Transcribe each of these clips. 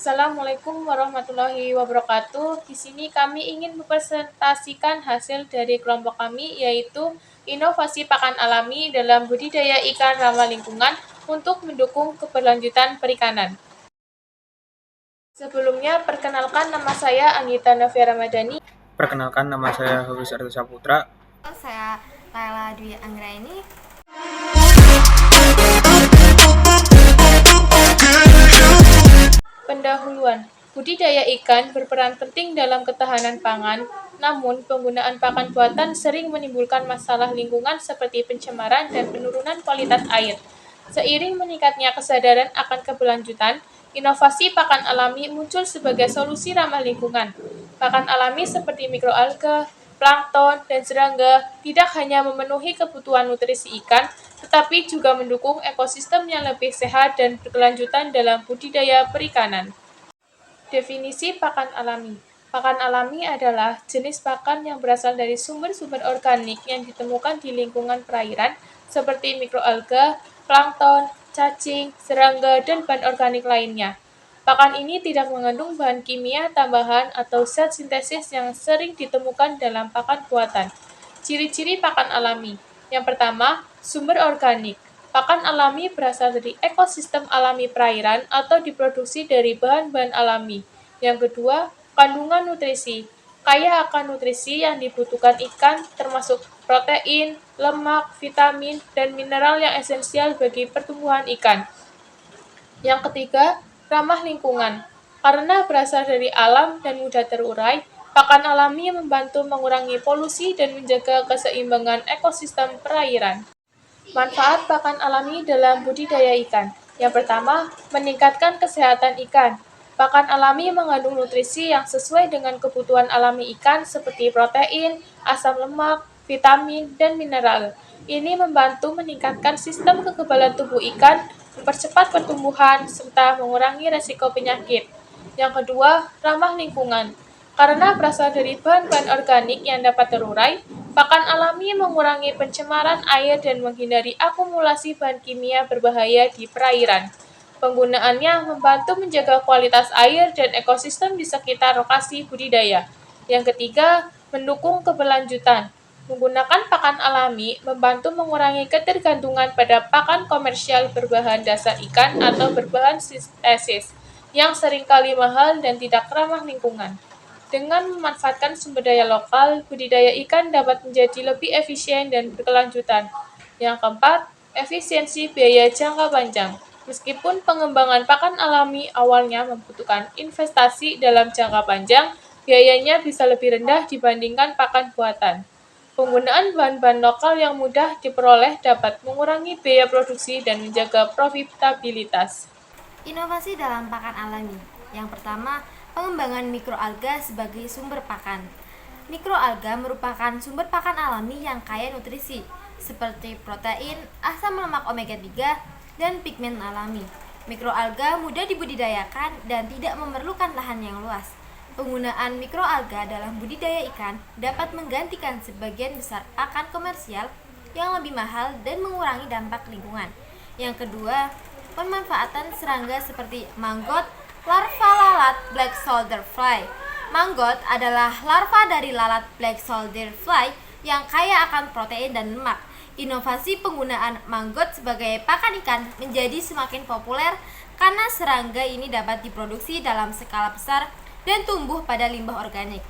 Assalamualaikum warahmatullahi wabarakatuh. Di sini kami ingin mempresentasikan hasil dari kelompok kami, yaitu inovasi pakan alami dalam budidaya ikan ramah lingkungan untuk mendukung keberlanjutan perikanan. Sebelumnya, perkenalkan nama saya Anggita Novia Ramadhani. Perkenalkan, nama saya Hafiz Arti Saputra. Saya Laila Dwi Anggraini. Pendahuluan. Budidaya ikan berperan penting dalam ketahanan pangan, namun penggunaan pakan buatan sering menimbulkan masalah lingkungan seperti pencemaran dan penurunan kualitas air. Seiring meningkatnya kesadaran akan keberlanjutan, inovasi pakan alami muncul sebagai solusi ramah lingkungan. Pakan alami seperti mikroalga, plankton, dan serangga tidak hanya memenuhi kebutuhan nutrisi ikan, tetapi juga mendukung ekosistem yang lebih sehat dan berkelanjutan dalam budidaya perikanan. Definisi pakan alami. Pakan alami adalah jenis pakan yang berasal dari sumber-sumber organik yang ditemukan di lingkungan perairan seperti mikroalga, plankton, cacing, serangga, dan bahan organik lainnya. Pakan ini tidak mengandung bahan kimia tambahan atau zat sintesis yang sering ditemukan dalam pakan buatan. Ciri-ciri pakan alami. Yang pertama, sumber organik. Pakan alami berasal dari ekosistem alami perairan atau diproduksi dari bahan-bahan alami. Yang kedua, kandungan nutrisi. Kaya akan nutrisi yang dibutuhkan ikan termasuk protein, lemak, vitamin, dan mineral yang esensial bagi pertumbuhan ikan. Yang ketiga, ramah lingkungan. Karena berasal dari alam dan mudah terurai, pakan alami membantu mengurangi polusi dan menjaga keseimbangan ekosistem perairan. Manfaat pakan alami dalam budidaya ikan. Yang pertama, meningkatkan kesehatan ikan. Pakan alami mengandung nutrisi yang sesuai dengan kebutuhan alami ikan seperti protein, asam lemak, vitamin, dan mineral. Ini membantu meningkatkan sistem kekebalan tubuh ikan, mempercepat pertumbuhan, serta mengurangi resiko penyakit. Yang kedua, ramah lingkungan. Karena berasal dari bahan-bahan organik yang dapat terurai, pakan alami mengurangi pencemaran air dan menghindari akumulasi bahan kimia berbahaya di perairan. Penggunaannya membantu menjaga kualitas air dan ekosistem di sekitar lokasi budidaya. Yang ketiga, mendukung keberlanjutan. Menggunakan pakan alami membantu mengurangi ketergantungan pada pakan komersial berbahan dasar ikan atau berbahan sintesis, yang seringkali mahal dan tidak ramah lingkungan. Dengan memanfaatkan sumber daya lokal, budidaya ikan dapat menjadi lebih efisien dan berkelanjutan. Yang keempat, efisiensi biaya jangka panjang. Meskipun pengembangan pakan alami awalnya membutuhkan investasi dalam jangka panjang, biayanya bisa lebih rendah dibandingkan pakan buatan. Penggunaan bahan-bahan lokal yang mudah diperoleh dapat mengurangi biaya produksi dan menjaga profitabilitas. Inovasi dalam pakan alami. Yang pertama, pengembangan mikroalga sebagai sumber pakan. Mikroalga merupakan sumber pakan alami yang kaya nutrisi, seperti protein, asam lemak omega 3, dan pigmen alami. Mikroalga mudah dibudidayakan dan tidak memerlukan lahan yang luas. Penggunaan mikroalga dalam budidaya ikan dapat menggantikan sebagian besar pakan komersial yang lebih mahal dan mengurangi dampak lingkungan. Yang kedua, pemanfaatan serangga seperti manggot, larva lalat black soldier fly. Manggot adalah larva dari lalat black soldier fly yang kaya akan protein dan lemak. Inovasi penggunaan manggot sebagai pakan ikan menjadi semakin populer karena serangga ini dapat diproduksi dalam skala besar dan tumbuh pada limbah organik.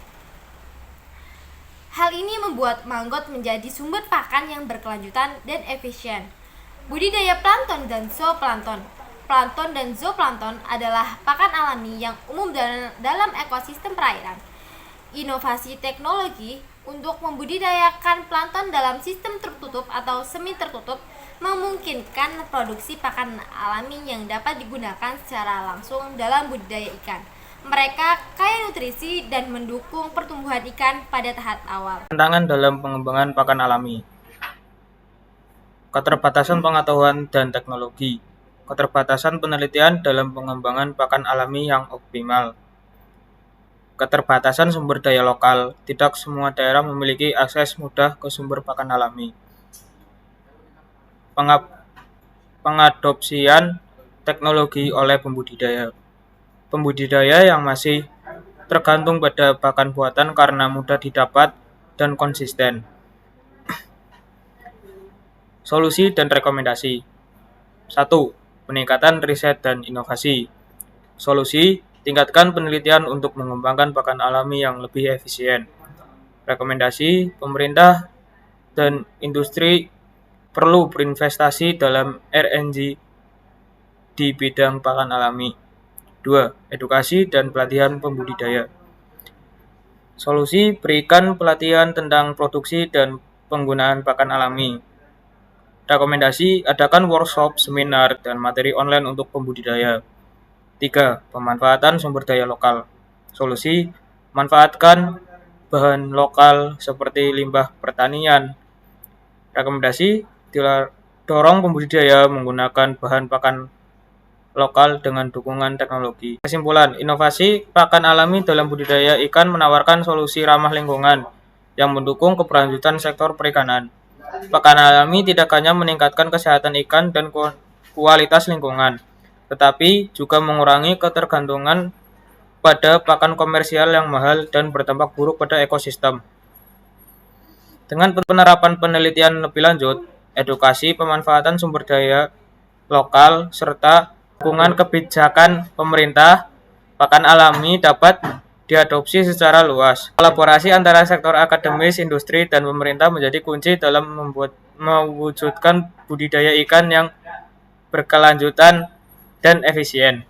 Hal ini membuat manggot menjadi sumber pakan yang berkelanjutan dan efisien. Budidaya plankton dan zooplankton. Plankton dan zooplankton adalah pakan alami yang umum dalam ekosistem perairan. Inovasi teknologi untuk membudidayakan plankton dalam sistem tertutup atau semi tertutup memungkinkan produksi pakan alami yang dapat digunakan secara langsung dalam budidaya ikan. Mereka kaya nutrisi dan mendukung pertumbuhan ikan pada tahap awal. Tantangan dalam pengembangan pakan alami. Keterbatasan pengetahuan dan teknologi. Keterbatasan penelitian dalam pengembangan pakan alami yang optimal. Keterbatasan sumber daya lokal. Tidak semua daerah memiliki akses mudah ke sumber pakan alami. Pengadopsian teknologi oleh pembudidaya. pembudidaya yang masih tergantung pada pakan buatan karena mudah didapat dan konsisten. Solusi dan rekomendasi. 1. Peningkatan riset dan inovasi. Solusi, tingkatkan penelitian untuk mengembangkan pakan alami yang lebih efisien. Rekomendasi, pemerintah dan industri perlu berinvestasi dalam R&D di bidang pakan alami. 2. Edukasi dan pelatihan pembudidaya. Solusi, berikan pelatihan tentang produksi dan penggunaan pakan alami. Rekomendasi, adakan workshop, seminar, dan materi online untuk pembudidaya. 3. Pemanfaatan sumber daya lokal. Solusi, manfaatkan bahan lokal seperti limbah pertanian. Rekomendasi, dorong pembudidaya menggunakan bahan pakan lokal dengan dukungan teknologi. Kesimpulan, inovasi pakan alami dalam budidaya ikan menawarkan solusi ramah lingkungan yang mendukung keberlanjutan sektor perikanan. Pakan alami tidak hanya meningkatkan kesehatan ikan dan kualitas lingkungan, tetapi juga mengurangi ketergantungan pada pakan komersial yang mahal dan berdampak buruk pada ekosistem. Dengan penerapan penelitian lebih lanjut, edukasi pemanfaatan sumber daya lokal, serta dukungan kebijakan pemerintah, pakan alami dapat diadopsi secara luas. Kolaborasi antara sektor akademis, industri, dan pemerintah menjadi kunci dalam mewujudkan budidaya ikan yang berkelanjutan dan efisien.